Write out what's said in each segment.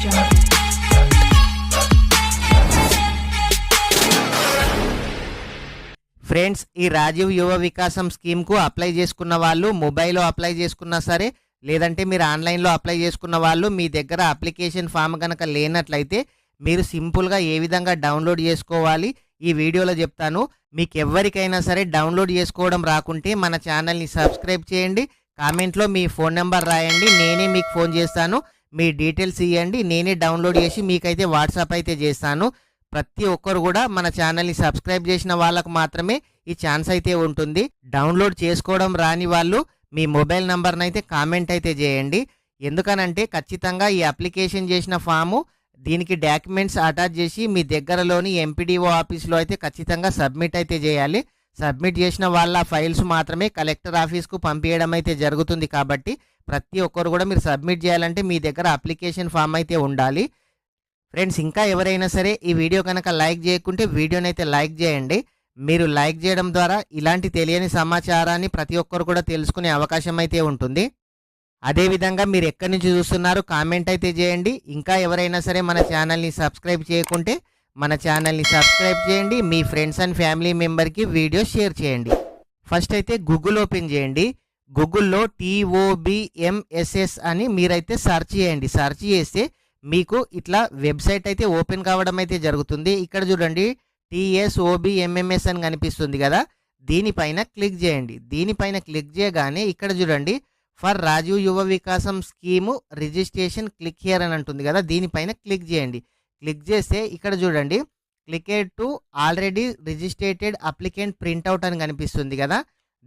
jungle. Friends, ఈ రాజీవ్ యువ వికాసం స్కీమ్కు అప్లై చేసుకున్న వాళ్ళు మొబైల్లో అప్లై చేసుకున్నా సరే, లేదంటే మీరు ఆన్లైన్లో అప్లై చేసుకున్న వాళ్ళు మీ దగ్గర అప్లికేషన్ ఫామ్ కనుక లేనట్లయితే మీరు సింపుల్గా ఏ విధంగా డౌన్లోడ్ చేసుకోవాలి ఈ వీడియోలో చెప్తాను. మీకు ఎవరికైనా సరే డౌన్లోడ్ చేసుకోవడం రాకుంటే మన ఛానల్ని సబ్స్క్రైబ్ చేయండి, కామెంట్లో మీ ఫోన్ నెంబర్ రాయండి, నేనే మీకు ఫోన్ చేస్తాను. మీ డీటెయిల్స్ ఇవ్వండి, నేనే డౌన్లోడ్ చేసి మీకైతే వాట్సాప్ అయితే చేస్తాను. ప్రతి ఒక్కరు కూడా మన ఛానల్ని సబ్స్క్రైబ్ చేసిన వాళ్ళకు మాత్రమే ఈ ఛాన్స్ అయితే ఉంటుంది. డౌన్లోడ్ చేసుకోవడం రాని వాళ్ళు మీ మొబైల్ నంబర్ని అయితే కామెంట్ అయితే చేయండి. ఎందుకనంటే ఖచ్చితంగా ఈ అప్లికేషన్ చేసిన ఫాము దీనికి డాక్యుమెంట్స్ అటాచ్ చేసి మీ దగ్గరలోని ఎంపీడీఓ ఆఫీస్లో అయితే ఖచ్చితంగా సబ్మిట్ అయితే చేయాలి. సబ్మిట్ చేసిన వాళ్ళ ఫైల్స్ మాత్రమే కలెక్టర్ ఆఫీస్కు పంపించడం అయితే జరుగుతుంది. కాబట్టి ప్రతి ఒక్కరు కూడా మీరు సబ్మిట్ చేయాలంటే మీ దగ్గర అప్లికేషన్ ఫామ్ అయితే ఉండాలి. ఫ్రెండ్స్, ఇంకా ఎవరైనా సరే ఈ వీడియో కనుక లైక్ చేయకుంటే వీడియోని అయితే లైక్ చేయండి. మీరు లైక్ చేయడం ద్వారా ఇలాంటి తెలియని సమాచారాన్ని ప్రతి ఒక్కరు కూడా తెలుసుకునే అవకాశం అయితే ఉంటుంది. అదేవిధంగా మీరు ఎక్కడి నుంచి చూస్తున్నారు కామెంట్ అయితే చేయండి. ఇంకా ఎవరైనా సరే మన ఛానల్ని సబ్స్క్రైబ్ చేయకుంటే మన ఛానల్ని సబ్స్క్రైబ్ చేయండి. మీ ఫ్రెండ్స్ అండ్ ఫ్యామిలీ మెంబర్కి వీడియో షేర్ చేయండి. ఫస్ట్ అయితే గూగుల్ ఓపెన్ చేయండి. గూగుల్లో TOBMSS అని మీరైతే సెర్చ్ చేయండి. సెర్చ్ చేస్తే మీకు ఇట్లా వెబ్సైట్ అయితే ఓపెన్ కావడం అయితే జరుగుతుంది. ఇక్కడ చూడండి TSOBMMS అని కనిపిస్తుంది కదా, దీనిపైన క్లిక్ చేయండి. దీనిపైన క్లిక్ చేయగానే ఇక్కడ చూడండి ఫర్ రాజీవ్ యువ వికాసం స్కీము రిజిస్ట్రేషన్ క్లిక్ హియర్ అని అంటుంది కదా, దీనిపైన క్లిక్ చేయండి. క్లిక్ చేస్తే ఇక్కడ చూడండి click to already registrated applicant printout అని కనిపిస్తుంది కదా,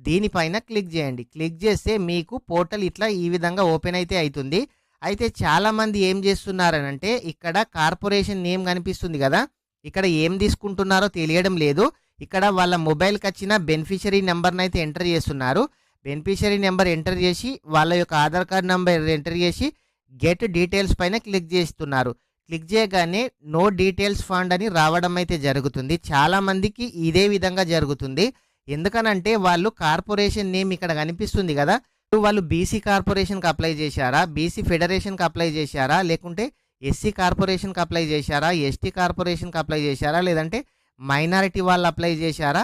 దీనిపైన క్లిక్ చేయండి. క్లిక్ చేస్తే మీకు పోర్టల్ ఇట్లా ఈ విధంగా ఓపెన్ అయితే అవుతుంది. అయితే చాలామంది ఏం చేస్తున్నారనంటే ఇక్కడ కార్పొరేషన్ నేమ్ కనిపిస్తుంది కదా, ఇక్కడ ఏం తీసుకుంటున్నారో తెలియడం లేదు. ఇక్కడ వాళ్ళ మొబైల్కి వచ్చిన బెనిఫిషరీ నెంబర్ని అయితే ఎంటర్ చేస్తున్నారు. బెనిఫిషరీ నెంబర్ ఎంటర్ చేసి వాళ్ళ యొక్క ఆధార్ కార్డ్ నెంబర్ ఎంటర్ చేసి గెట్ డీటెయిల్స్ పైన క్లిక్ చేస్తున్నారు. క్లిక్ చేయగానే నో డీటెయిల్స్ ఫండ్ అని రావడం అయితే జరుగుతుంది. చాలామందికి ఇదే విధంగా జరుగుతుంది. ఎందుకనంటే వాళ్ళు కార్పొరేషన్ నేమ్ ఇక్కడ కనిపిస్తుంది కదా, వాళ్ళు బీసీ కార్పొరేషన్కి అప్లై చేశారా, బీసీ ఫెడరేషన్కి అప్లై చేశారా, లేకుంటే ఎస్సీ కార్పొరేషన్కి అప్లై చేశారా, ఎస్టీ కార్పొరేషన్కి అప్లై చేశారా, లేదంటే మైనారిటీ వాళ్ళు అప్లై చేశారా.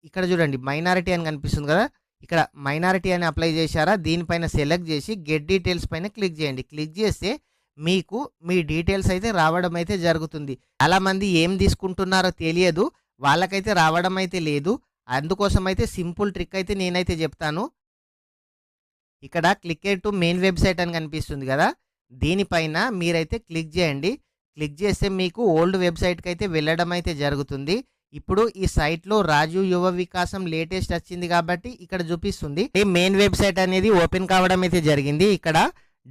ఇక్కడ చూడండి మైనారిటీ అని కనిపిస్తుంది కదా, ఇక్కడ మైనారిటీ అని అప్లై చేశారా, దీనిపైన సెలెక్ట్ చేసి గెట్ డీటెయిల్స్ పైన క్లిక్ చేయండి. క్లిక్ చేస్తే మీకు మీ డీటెయిల్స్ అయితే రావడం అయితే జరుగుతుంది. చాలామంది ఏం తీసుకుంటున్నారో తెలియదు, వాళ్ళకైతే రావడం అయితే లేదు. అందుకోసం అయితే సింపుల్ ట్రిక్ అయితే నేనైతే చెప్తాను. ఇక్కడ క్లిక్ టు మెయిన్ వెబ్సైట్ అని కనిపిస్తుంది కదా, దీనిపైన మీరైతే క్లిక్ చేయండి. క్లిక్ చేస్తే మీకు ఓల్డ్ వెబ్సైట్కి అయితే వెళ్ళడం అయితే జరుగుతుంది. ఇప్పుడు ఈ సైట్లో రాజీవ్ యువ వికాసం లేటెస్ట్ వచ్చింది కాబట్టి ఇక్కడ చూపిస్తుంది. మెయిన్ వెబ్సైట్ అనేది ఓపెన్ కావడం అయితే జరిగింది. ఇక్కడ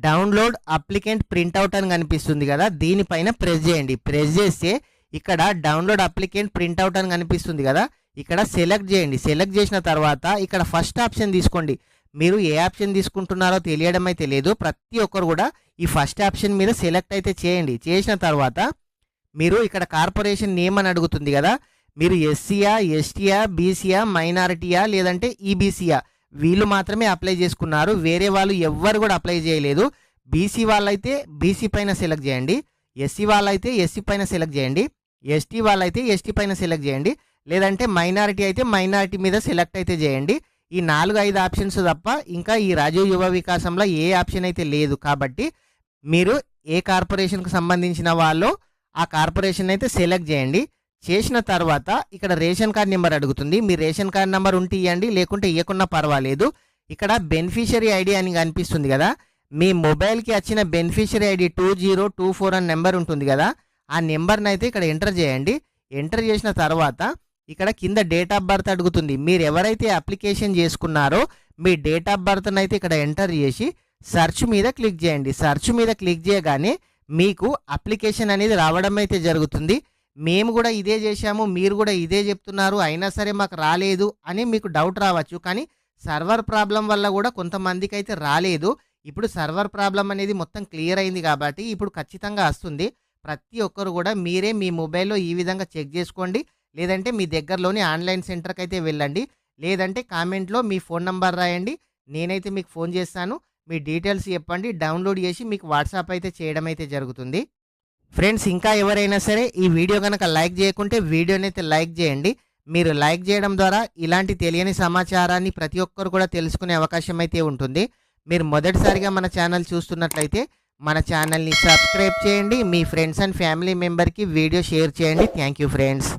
డౌన్లోడ్ అప్లికెంట్ ప్రింట్అవుట్ అని కనిపిస్తుంది కదా, దీనిపైన ప్రెస్ చేయండి. ప్రెస్ చేస్తే ఇక్కడ డౌన్లోడ్ అప్లికెంట్ ప్రింట్అవుట్ అని కనిపిస్తుంది కదా, ఇక్కడ సెలెక్ట్ చేయండి. సెలెక్ట్ చేసిన తర్వాత ఇక్కడ ఫస్ట్ ఆప్షన్ తీసుకోండి. మీరు ఏ ఆప్షన్ తీసుకుంటున్నారో తెలియడం అయితే లేదు. ప్రతి ఒక్కరు కూడా ఈ ఫస్ట్ ఆప్షన్ మీద సెలెక్ట్ అయితే చేయండి. చేసిన తర్వాత మీరు ఇక్కడ కార్పొరేషన్ నేమ్ అని అడుగుతుంది కదా, మీరు ఎస్సీయా, ఎస్టీయా, బీసీయా, మైనారిటీయా, లేదంటే ఈబీసీయా, వీళ్ళు మాత్రమే అప్లై చేసుకున్నారు. వేరే వాళ్ళు ఎవ్వరు కూడా అప్లై చేయలేదు. బీసీ వాళ్ళైతే బీసీ పైన సెలెక్ట్ చేయండి, ఎస్సీ వాళ్ళైతే ఎస్సీ పైన సెలెక్ట్ చేయండి, ఎస్టీ వాళ్ళైతే ఎస్టీ పైన సెలెక్ట్ చేయండి, లేదంటే మైనారిటీ అయితే మైనారిటీ మీద సెలెక్ట్ అయితే చేయండి. ఈ 4-5 ఆప్షన్స్ తప్ప ఇంకా ఈ రాజీవ్ యువ వికాసంలో ఏ ఆప్షన్ అయితే లేదు. కాబట్టి మీరు ఏ కార్పొరేషన్కి సంబంధించిన వాళ్ళు ఆ కార్పొరేషన్ అయితే సెలెక్ట్ చేయండి. చేసిన తర్వాత ఇక్కడ రేషన్ కార్డ్ నెంబర్ అడుగుతుంది. మీ రేషన్ కార్డ్ నెంబర్ ఉంటే ఇవ్వండి, లేకుంటే ఇవ్వకున్నా పర్వాలేదు. ఇక్కడ బెనిఫిషరీ ఐడి అని కనిపిస్తుంది కదా, మీ మొబైల్కి వచ్చిన బెనిఫిషరీ ఐడి 2024 అని నెంబర్ ఉంటుంది కదా, ఆ నెంబర్ని అయితే ఇక్కడ ఎంటర్ చేయండి. ఎంటర్ చేసిన తర్వాత ఇక్కడ కింద డేట్ ఆఫ్ బర్త్ అడుగుతుంది. మీరు ఎవరైతే అప్లికేషన్ చేసుకున్నారో మీ డేట్ ఆఫ్ బర్త్ని అయితే ఇక్కడ ఎంటర్ చేసి సెర్చ్ మీద క్లిక్ చేయండి. సెర్చ్ మీద క్లిక్ చేయగానే మీకు అప్లికేషన్ అనేది రావడం అయితే జరుగుతుంది. మేము కూడా ఇదే చేశాము, మీరు కూడా ఇదే చెప్తున్నారు, అయినా సరే మాకు రాలేదు అని మీకు డౌట్ రావచ్చు. కానీ సర్వర్ ప్రాబ్లం వల్ల కూడా కొంతమందికి అయితే రాలేదు. ఇప్పుడు సర్వర్ ప్రాబ్లం అనేది మొత్తం క్లియర్ అయింది కాబట్టి ఇప్పుడు ఖచ్చితంగా వస్తుంది. ప్రతి ఒక్కరు కూడా మీరే మీ మొబైల్లో ఈ విధంగా చెక్ చేసుకోండి. లేదంటే మీ దగ్గరలోని ఆన్లైన్ సెంటర్కి అయితే వెళ్ళండి, లేదంటే కామెంట్లో మీ ఫోన్ నంబర్ రాయండి, నేనైతే మీకు ఫోన్ చేస్తాను. మీ డీటెయిల్స్ చెప్పండి, డౌన్లోడ్ చేసి మీకు వాట్సాప్ అయితే చేయడం అయితే జరుగుతుంది. ఫ్రెండ్స్ ఇంకా ఎవరైనా సరే ఈ వీడియో కనుక లైక్ చేయకుంటే వీడియోని అయితే లైక్ చేయండి. మీరు లైక్ చేయడం ద్వారా ఇలాంటి తెలియని సమాచారాన్ని ప్రతి ఒక్కరు కూడా తెలుసుకునే అవకాశం అయితే ఉంటుంది. మీరు మొదటిసారిగా మన ఛానల్ చూస్తున్నట్లయితే మన ఛానల్ని సబ్స్క్రైబ్ చేయండి. మీ ఫ్రెండ్స్ అండ్ ఫ్యామిలీ మెంబర్కి వీడియో షేర్ చేయండి. Thank you friends.